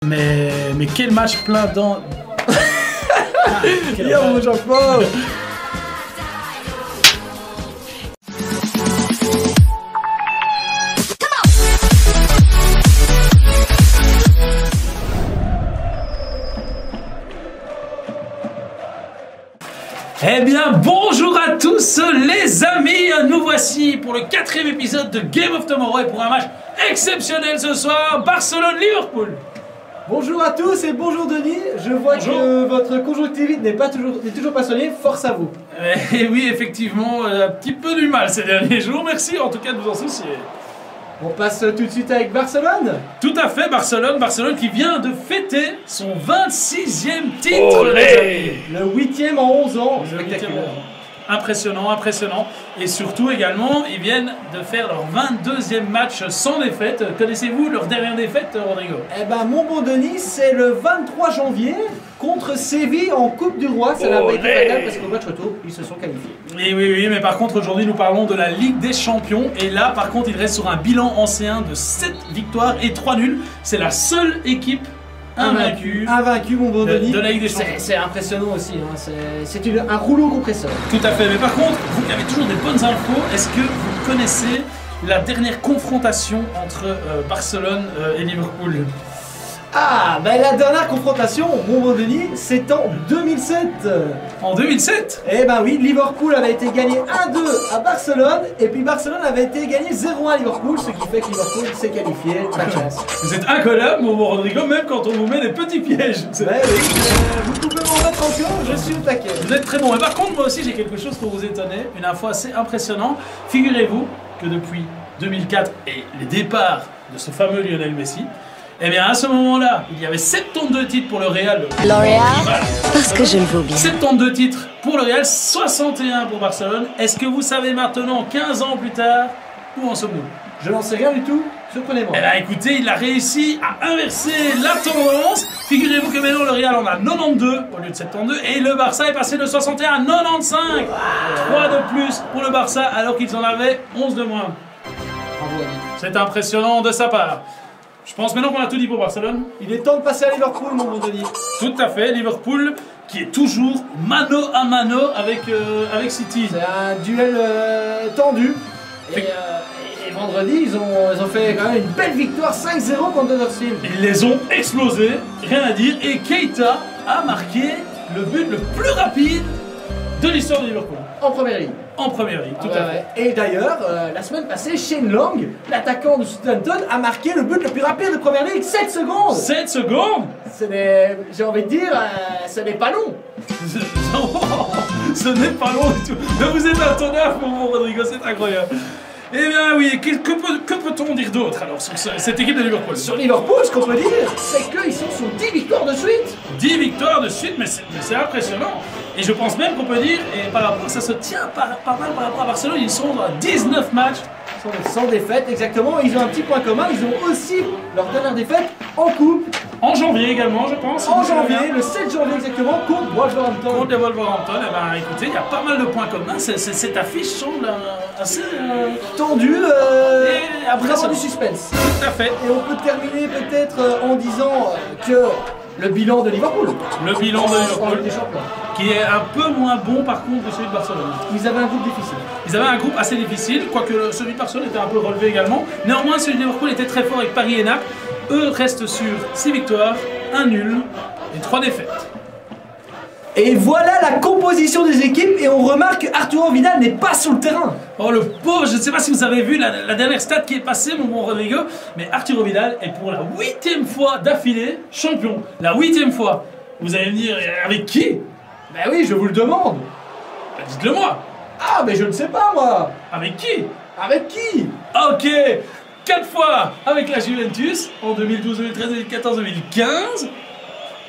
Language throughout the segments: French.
Mais quel match plein dans... Yo mon Jean-Paul. Eh bien, bonjour à tous les amis, nous voici pour le 4e épisode de Game of Tomorrow et pour un match exceptionnel ce soir, Barcelone-Liverpool. Bonjour à tous et bonjour Denis, je vois que votre conjonctivite n'est toujours pas soignée, force à vous. Et oui, effectivement, un petit peu du mal ces derniers jours, merci en tout cas de vous en soucier. On passe tout de suite avec Barcelone. Tout à fait, Barcelone qui vient de fêter son 26e titre. Le 8e en 11 ans, spectaculaire. Impressionnant. Et surtout également, ils viennent de faire leur 22e match sans défaite. Connaissez-vous leur dernière défaite, Rodrigo? Eh ben, mon bon Denis, c'est le 23 janvier contre Séville en Coupe du Roi. Ça n'a pas été fatal parce qu'au match retour, ils se sont qualifiés. Et oui, mais par contre, aujourd'hui, nous parlons de la Ligue des Champions. Et là, par contre, ils restent sur un bilan ancien de 7 victoires et 3 nuls. C'est la seule équipe invaincu, mon bon Denis. De la Ligue des Champions. C'est impressionnant aussi, hein. C'est un rouleau compresseur. Tout à fait, mais par contre, vous qui avez toujours des bonnes infos, est-ce que vous connaissez la dernière confrontation entre Barcelone et Liverpool? Ah, ben la dernière confrontation, mon bon Denis, c'est en 2007. En 2007? Eh ben oui, Liverpool avait été gagné 1-2 à Barcelone, et puis Barcelone avait été gagné 0-1 à Liverpool, ce qui fait que Liverpool s'est qualifié. Pas de chance. Vous êtes incollable, mon bon Rodrigo, même quand on vous met des petits pièges. Ouais, oui, vous pouvez m'en mettre encore, je suis au taquet. Vous êtes très bon. Et par contre, moi aussi, j'ai quelque chose pour vous étonner, une info assez impressionnante. Figurez-vous que depuis 2004 et les départs de ce fameux Lionel Messi, eh bien, à ce moment-là, il y avait 72 titres pour le Real. L'Oréal, parce que je le vaux bien. 72 titres pour le Real, 61 pour Barcelone. Est-ce que vous savez maintenant, 15 ans plus tard, où en sommes-nous? Je n'en sais rien du tout, surprenez-moi. Eh bien, écoutez, il a réussi à inverser la tendance. Figurez-vous que maintenant, le Real en a 92 au lieu de 72. Et le Barça est passé de 61 à 95. 3 de plus pour le Barça, alors qu'ils en avaient 11 de moins. Bravo, Annie. C'est impressionnant de sa part. Je pense maintenant qu'on a tout dit pour Barcelone. Il est temps de passer à Liverpool, mon bon Denis. Tout à fait, Liverpool qui est toujours mano à mano avec City. C'est un duel tendu. Et vendredi, ils ont fait quand même une belle victoire 5-0 contre Huddersfield. Ils les ont explosés, rien à dire. Et Keita a marqué le but le plus rapide de l'histoire de Liverpool. En première ligne. En première ligue, tout à fait. Et d'ailleurs, la semaine passée, Shane Long, l'attaquant de Southampton, a marqué le but le plus rapide de première ligue, 7 secondes. 7 secondes? J'ai envie de dire, ce n'est pas long. Ce n'est pas long du tout. Mais vous êtes un tonnerre, mon Rodrigo, c'est incroyable. Eh bien oui, que peut-on dire d'autre alors sur cette équipe de Liverpool? Sur Liverpool, ce qu'on peut dire, c'est qu'ils sont sur 10 victoires de suite. 10 victoires de suite, mais c'est impressionnant. Et je pense même qu'on peut dire, et par rapport, ça se tient pas mal par rapport à Barcelone, ils sont à 19 matchs. Sans défaite, exactement. Ils ont un petit point commun, ils ont aussi leur dernière défaite en coupe. En janvier également, je pense. En janvier, le 7 janvier exactement, contre Wolverhampton. Contre les Wolverhampton, eh ben, écoutez, il y a pas mal de points communs. Cette affiche semble assez tendue, et vraiment du suspense. Tout à fait. Et on peut terminer peut-être en disant que le bilan de Liverpool. Le bilan de Liverpool, des champions, qui est un peu moins bon par contre que celui de Barcelone. Ils avaient un groupe difficile. Ils avaient un groupe assez difficile, quoique celui de Barcelone était un peu relevé également. Néanmoins, celui de Liverpool était très fort avec Paris et Naples. Eux restent sur 6 victoires, 1 nul et 3 défaites. Et voilà la composition des équipes et on remarque que Arturo Vidal n'est pas sur le terrain. Oh le pauvre, je ne sais pas si vous avez vu la dernière stat qui est passée, mon bon Rodrigo, mais Arturo Vidal est pour la 8e fois d'affilée champion. La 8e fois. Vous allez me dire, avec qui? Ben oui, je vous le demande. Ben dites-le moi. Ah, mais je ne sais pas moi. Avec qui? Avec qui? Ok, 4 fois avec la Juventus en 2012, 2013, 2014, 2015.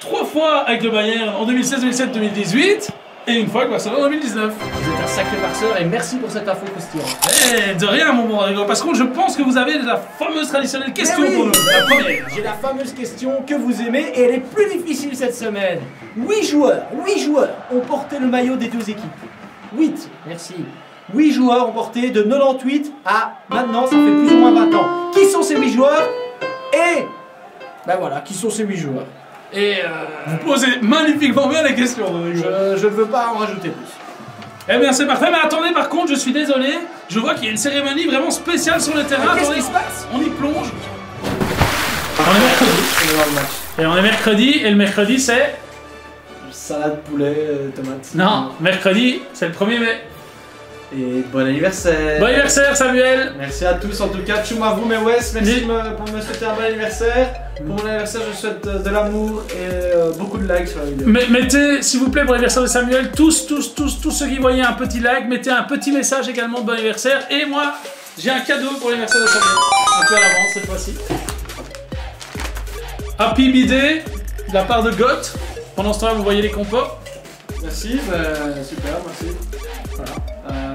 3 fois avec le Bayern en 2016, 2017, 2018. Et une fois avec Barcelone en 2019. Vous êtes un sacré farceur et merci pour cette info croustillante. Eh, de rien, mon bon Rodrigo, parce que je pense que vous avez la fameuse traditionnelle question pour nous. La première. J'ai la fameuse question que vous aimez et elle est plus difficile cette semaine. 8 joueurs ont porté le maillot des deux équipes. 8, merci. 8 joueurs ont porté de 98 à maintenant, ça fait plus ou moins 20 ans. Qui sont ces 8 joueurs? Et Ben voilà, qui sont ces 8 joueurs. Et Vous posez magnifiquement bien les questions, Rodrigo. je ne veux pas en rajouter plus. Eh bien, c'est parfait, mais attendez, par contre, je suis désolé. Je vois qu'il y a une cérémonie vraiment spéciale sur le terrain. Qu'est-ce Attendez, qui se passe? on y plonge. On est mercredi. Et on est mercredi, et le mercredi, c'est... Salade, poulet, tomates. Non, mercredi, c'est le 1er mai. Et bon anniversaire. Bon anniversaire, Samuel. Merci à tous en tout cas. Tchoum à vous, mes Wes. Merci pour me souhaiter un bon anniversaire. Pour mon anniversaire, je souhaite de l'amour et beaucoup de likes sur la vidéo. Mettez, s'il vous plaît, pour l'anniversaire de Samuel, tous ceux qui voyaient un petit like, mettez un petit message également de bon anniversaire. Et moi, j'ai un cadeau pour l'anniversaire de Samuel. Un peu à l'avance cette fois-ci. Happy B-Day de la part de Goth. Pendant ce temps-là, vous voyez les compos. Merci, super, merci. Voilà.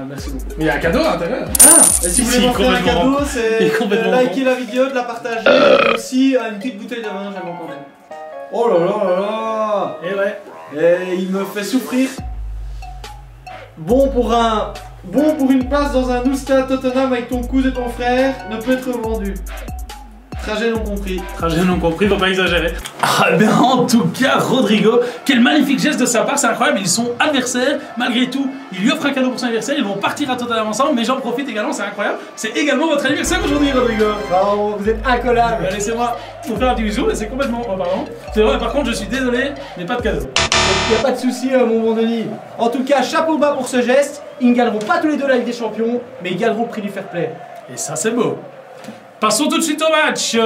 Merci beaucoup. Mais il y a un cadeau à l'intérieur. Ah, et si vous voulez m'offrir un cadeau, c'est de liker la vidéo, de la partager et aussi une petite bouteille de vin, j'avais quand même. Oh là là là là. Et ouais. Et il me fait souffrir. Bon pour une place dans un Ouska Tottenham avec ton cousin et ton frère ne peut être vendu. Trajet non compris. Trajet non compris, faut pas exagérer. Ah ben en tout cas, Rodrigo, quel magnifique geste de sa part, c'est incroyable, ils sont adversaires, malgré tout, il lui offre un cadeau pour son anniversaire, ils vont partir à Tottenham ensemble, mais j'en profite également, c'est incroyable, c'est également votre anniversaire aujourd'hui, Rodrigo. Bravo, vous êtes incollable. Laissez-moi vous faire un petit bisou, mais c'est complètement... Oh, pardon. C'est vrai, par contre, je suis désolé, mais pas de cadeau. Il n'y a pas de souci, mon bon Denis. En tout cas, chapeau bas pour ce geste. Ils ne gagneront pas tous les deux la Ligue des Champions, mais ils gagneront le prix du fair play. Et ça, c'est beau. Passons tout de suite au match,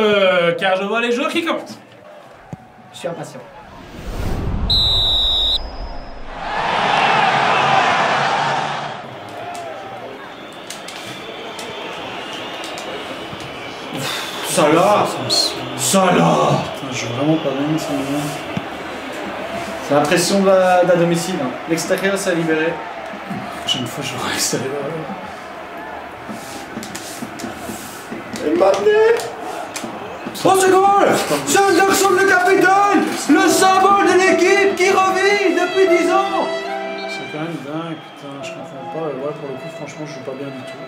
car je vois les joueurs qui commencent. Je suis impatient. Salah. Salah. Je joue vraiment pas bien, ça me vient. C'est la pression de la domicile. Hein. L'extérieur, ça a libéré. La prochaine fois, je vais rester Mbappé. Oh, c'est goal. C'est Anderson, le capitaine. Le symbole de l'équipe qui revit depuis 10 ans. C'est quand même dingue, putain, je comprends pas. Ouais, pour le coup, franchement, je joue pas bien du tout.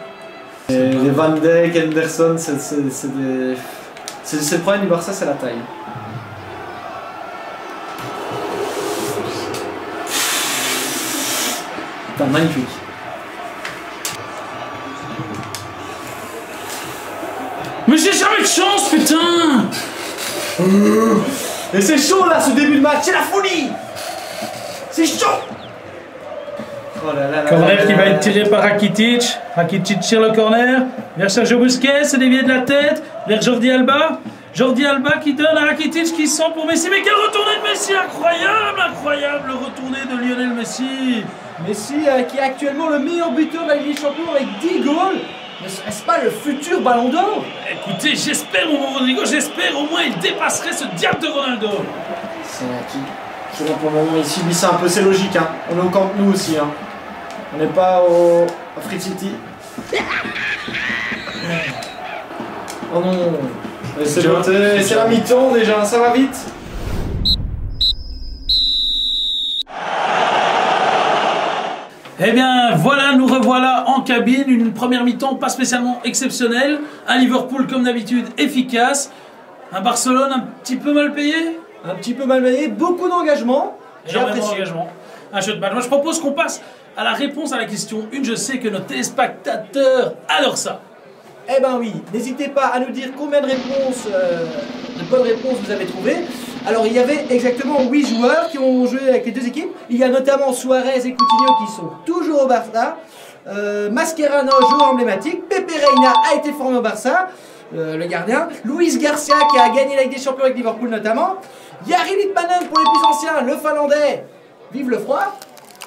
Et les Van Dijk, Anderson, c'est des... C'est le problème du Barça, c'est la taille. Putain, magnifique. Mais j'ai jamais de chance, putain. Et c'est chaud là, ce début de match, c'est la folie. C'est chaud. Oh là là là. Corner qui va être tiré par Rakitic. Rakitic tire le corner. Vers Sergio Busquets, c'est dévié de la tête. Vers Jordi Alba. Jordi Alba qui donne à Rakitic qui sent pour Messi. Mais quel retourné de Messi, incroyable, incroyable le retourné de Lionel Messi. Messi qui est actuellement le meilleur buteur de la Ligue des Champions avec 10 goals. Ne serait-ce pas le futur Ballon d'Or? Écoutez, j'espère, mon bon Rodrigo, j'espère au moins il dépasserait ce diable de Ronaldo. C'est qui pour le moment il subit ça un peu, c'est logique hein. On est au Camp Nou aussi hein. On n'est pas à Free City. Oh non. C'est la mi-temps déjà, ça va vite. Eh bien, voilà, nous revoilà en cabine. Une première mi-temps pas spécialement exceptionnelle. Un Liverpool, comme d'habitude, efficace. Un Barcelone un petit peu mal payé. Un petit peu mal payé, beaucoup d'engagement. J'ai apprécié. Un jeu de match. Moi, je propose qu'on passe à la réponse à la question 1. Je sais que nos téléspectateurs adorent ça. Eh ben oui, n'hésitez pas à nous dire combien de réponses, de bonnes réponses vous avez trouvées. Alors il y avait exactement 8 joueurs qui ont joué avec les deux équipes. Il y a notamment Suarez et Coutinho qui sont toujours au Barça. Mascherano, joueur emblématique. Pepe Reina a été formé au Barça, le gardien. Luis Garcia qui a gagné la Ligue des Champions avec Liverpool notamment. Jari Litmanen pour les plus anciens, le Finlandais. Vive le froid.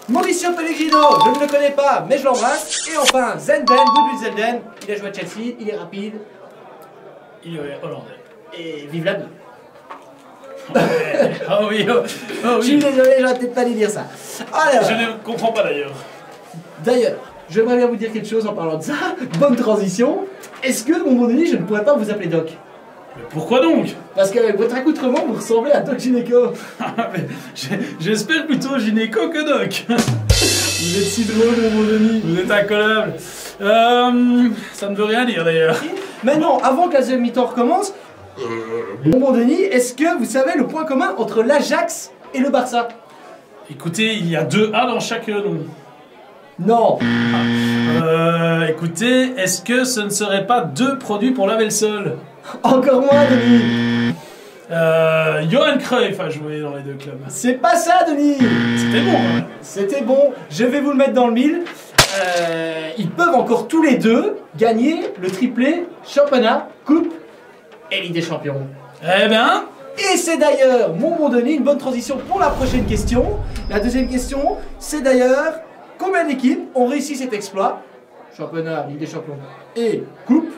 Mauricio Pellegrino, je ne le connais pas, mais je l'embrasse. Et enfin, Zenden, Ludwig Zelden, il a joué à Chelsea, il est rapide. Il est hollandais. Et vive la vie. Oh oui, oh oui. Je suis désolé, j'aurais peut-être pas dû dire ça. Alors, Je ne comprends pas d'ailleurs. d'ailleurs, j'aimerais bien vous dire quelque chose en parlant de ça. Bonne transition. Est-ce que, mon bon Denis, je ne pourrais pas vous appeler Doc? Mais pourquoi donc? Parce qu'avec votre accoutrement, vous ressemblez à Doc Gynéco. J'espère plutôt gynéco que doc. Vous êtes si drôle, mon bon Denis. Vous êtes incollable. Ça ne veut rien dire d'ailleurs. Maintenant, avant que la deuxième mi-temps recommence, Bon Denis, est-ce que vous savez le point commun entre l'Ajax et le Barça? Écoutez, il y a 2 A dans chaque nom. Non. Écoutez, est-ce que ce ne serait pas 2 produits pour laver le sol? Encore moins Denis. Johan Cruyff a joué dans les 2 clubs. C'est pas ça Denis. C'était bon, hein. C'était bon, je vais vous le mettre dans le mille. Ils peuvent encore tous les deux gagner le triplé championnat, coupe et Ligue des Champions. Eh bien, Et c'est d'ailleurs, mon bon Denis, une bonne transition pour la prochaine question. La deuxième question, c'est d'ailleurs combien d'équipes ont réussi cet exploit? Championnat, Ligue des Champions et coupe.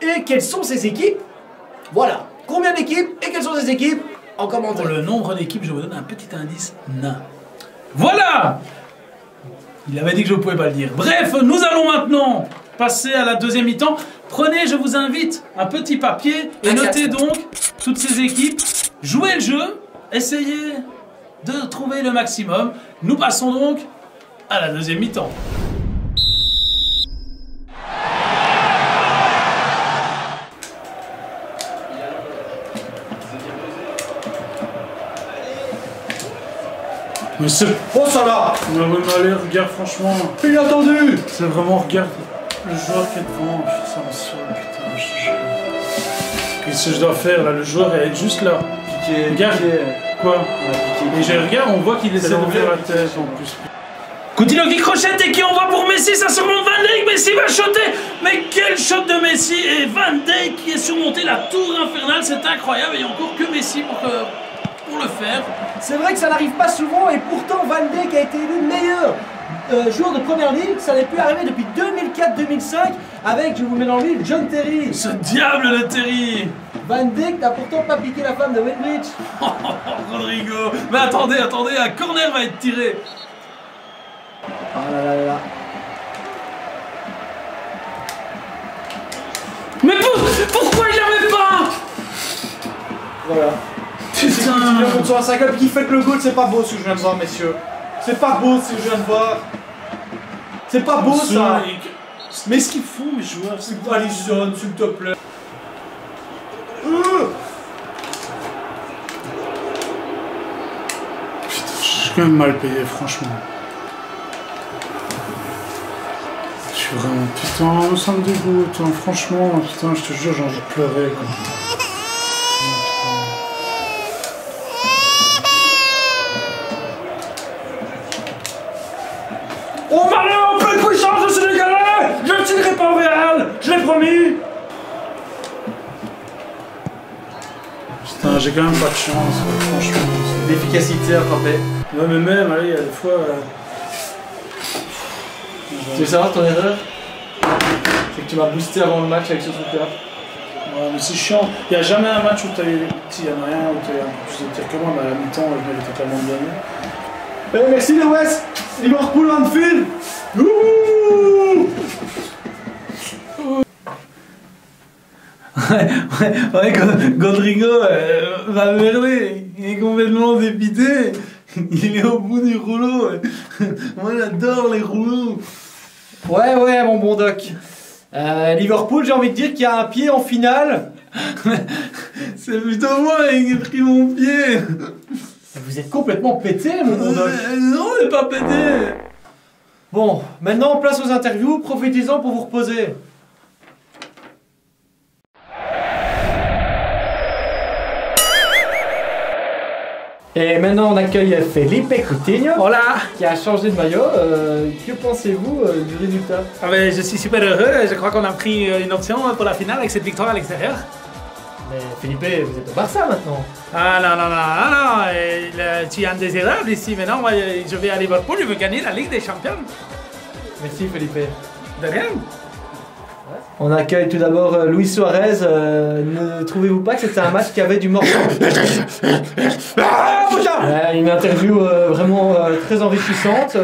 Et quelles sont ces équipes? Voilà. Combien d'équipes et quelles sont ces équipes? En commentaire. pour le nombre d'équipes, je vous donne un petit indice. Nain. Voilà. Il avait dit que je ne pouvais pas le dire. Bref, nous allons maintenant passer à la deuxième mi-temps. Prenez, je vous invite, un petit papier et notez donc toutes ces équipes. Jouez le jeu, essayez de trouver le maximum. Nous passons donc à la deuxième mi-temps. Mais c'est... Oh ça là. Mais allez, regarde franchement. Inattendu. C'est vraiment, regarde le joueur qui est devant. Ça me saoule, putain, je te jure. Qu'est-ce que je dois faire là? Le joueur est juste là. Piqué. Regarde. Quoi? Piqué. Et je regarde, on voit qu'il essaie de faire la tête en plus. Coutinho qui crochette et qui envoie pour Messi, ça surmonte Van Dijk, Messi va shotter. Mais quel shot de Messi! Et Van Dijk qui est surmonté la tour infernale, c'est incroyable. Il n'y a encore que Messi pour le faire. C'est vrai que ça n'arrive pas souvent et pourtant Van Dijk a été élu meilleur joueur de première ligue. Ça n'est plus arrivé depuis 2004-2005 avec, je vous mets dans le mille, John Terry. Ce diable de Terry! Van Dijk n'a pourtant pas piqué la femme de Wayne Oh, Rodrigo! Mais attendez, un corner va être tiré. Ah là là là. Mais pourquoi il l'avait pas? Voilà. Putain! Il monte sur un 5 qui fait que le goal, c'est pas beau ce que je viens de voir, messieurs. C'est pas beau ce que je viens de voir. C'est pas beau ça. Mais ce qu'ils font, mes joueurs, c'est quoi? Alisson, s'il te plaît. Putain, je suis quand même mal payé, franchement. Je suis vraiment... Putain, ça me dégoûte, hein, franchement. Putain, je te jure, j'ai envie de pleurer, quoi. Oh malheur, en pleine puissance de Sénégalais! Je ne tirerai pas au Real! Je l'ai promis! Putain, j'ai quand même pas de chance, franchement. L'efficacité à frapper. Ouais, mais même, allez, il y a des fois... Tu veux savoir ton erreur? C'est que tu m'as boosté avant le match avec ce truc-là. Ouais, mais c'est chiant. Il n'y a jamais un match où tu as eu... S'il y en a rien où tu as eu un peu plus de tir que moi, mais à la mi-temps, je l'avais totalement gagné. Eh, merci les West. Liverpool Anfield. Ouais, Rodrigo va merder. Il est complètement dépité. Il est au bout du rouleau. Moi, j'adore les rouleaux. Ouais, mon bon doc. Liverpool, j'ai envie de dire qu'il y a un pied en finale. C'est plutôt moi qui ai pris mon pied. Vous êtes complètement pété, mon bon doc. Non, on n'est pas pété. Bon, maintenant place aux interviews, profitez-en pour vous reposer. Et maintenant on accueille Felipe Coutinho. Voilà. Qui a changé de maillot. Que pensez-vous du résultat? Ah ben, je suis super heureux. Je crois qu'on a pris une option pour la finale avec cette victoire à l'extérieur. Mais Felipe, vous êtes au Barça maintenant. Ah non, tu es indésirable ici. Maintenant, moi, je vais à Liverpool, je veux gagner la Ligue des Champions. Merci Felipe. De rien. On accueille tout d'abord Luis Suarez. Ne trouvez-vous pas que c'était un match qui avait du mordant? Une interview vraiment très enrichissante.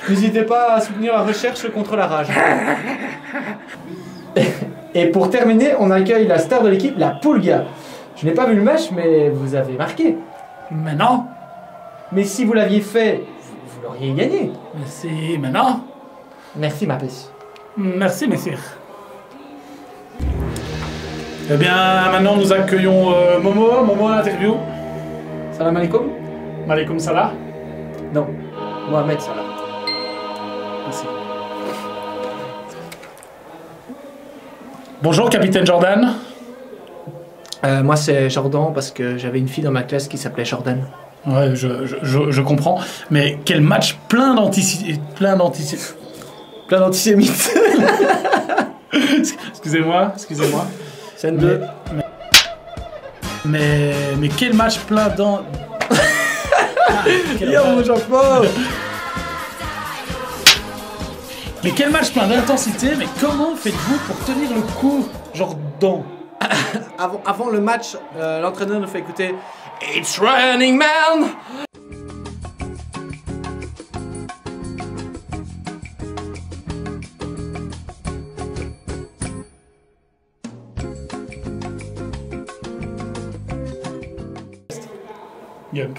N'hésitez pas à soutenir la recherche contre la rage. Et pour terminer, on accueille la star de l'équipe, la Pulga. Je n'ai pas vu le match, mais vous avez marqué. Mais non. Mais si vous l'aviez fait, vous l'auriez gagné. Merci, mais non. Merci ma puce. Merci, monsieur. Eh bien, maintenant nous accueillons Momo. Momo à l'interview. Salam alaikum. Malikum Salah. Non, Mohamed Salah. Merci. Bonjour, capitaine Jordan. Moi c'est Jordan parce que j'avais une fille dans ma classe qui s'appelait Jordan. Ouais, je comprends. Mais quel match plein d'antisémites. Excusez-moi. Scène 2. Mais quel match plein d'an... Yo Jean-Paul. Mais quel match plein d'intensité. Mais comment faites-vous pour tenir le coup, Jordan? Avant le match, l'entraîneur nous fait écouter It's Running Man. Yep.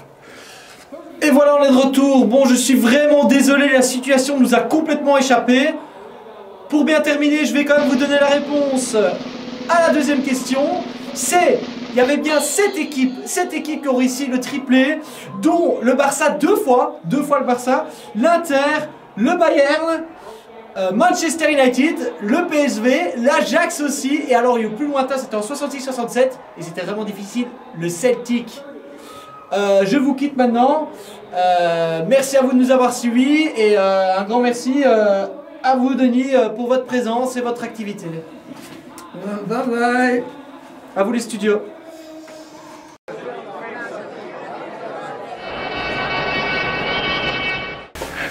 Et voilà, on est de retour. Bon, je suis vraiment désolé, la situation nous a complètement échappé. Pour bien terminer, je vais quand même vous donner la réponse à la deuxième question. Il y avait bien 7 équipes qui ont réussi le triplé, dont le Barça deux fois le Barça, l'Inter, le Bayern, Manchester United, le PSV, l'Ajax aussi, et alors le plus lointain c'était en 66-67, et c'était vraiment difficile, le Celtic. Je vous quitte maintenant, merci à vous de nous avoir suivis, et un grand merci à vous Denis pour votre présence et votre activité. Bye bye. À vous les studios.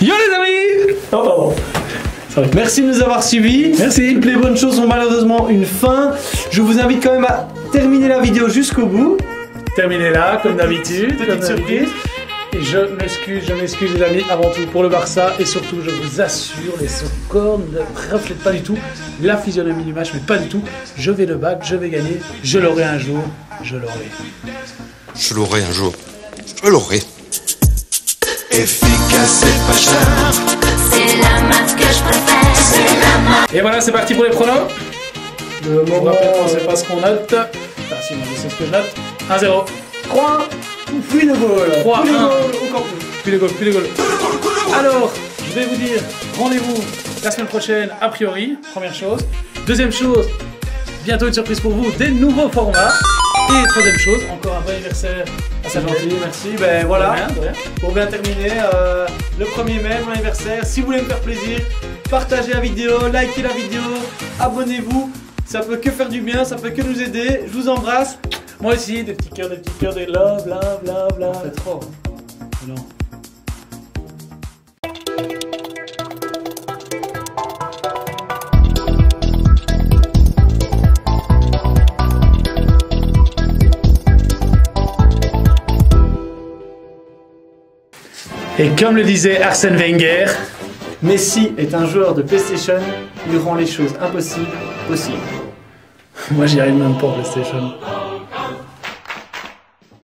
Yo les amis. Oh pardon. Merci de nous avoir suivis. Merci. Toutes les bonnes choses ont malheureusement une fin. Je vous invite quand même à terminer la vidéo jusqu'au bout. Terminez là, comme d'habitude. Petite surprise. Et je m'excuse les amis, avant tout pour le Barça, et surtout je vous assure, les scores ne reflètent pas du tout la physionomie du match, mais pas du tout. Je vais le battre, je vais gagner, je l'aurai un jour, je l'aurai. Je l'aurai un jour, je l'aurai. Efficace et pas cher. C'est la marque que je préfère. C'est la marque. Et voilà, c'est parti pour les pronos. Le On moment. rappelle qu'on sait pas ce qu'on note. Enfin si, moi je sais ce que je note. 1-0. 3, puis le goal. 3, Puis le 1. goal au campus. Puis les goals. Alors, je vais vous dire, rendez-vous la semaine prochaine, a priori, première chose. Deuxième chose, bientôt une surprise pour vous, des nouveaux formats. Et troisième chose, encore un bon anniversaire à sa Gentil, merci. Ben voilà. De rien. Pour bien terminer, le 1er mai, mon anniversaire. Si vous voulez me faire plaisir, partagez la vidéo, likez la vidéo, abonnez-vous. Ça peut que faire du bien, ça peut que nous aider. Je vous embrasse. Moi aussi, des petits cœurs, des love, love. C'est trop. Non. Et comme le disait Arsène Wenger, Messi est un joueur de PlayStation, il rend les choses impossibles possibles. moi j'y arrive même pas au PlayStation.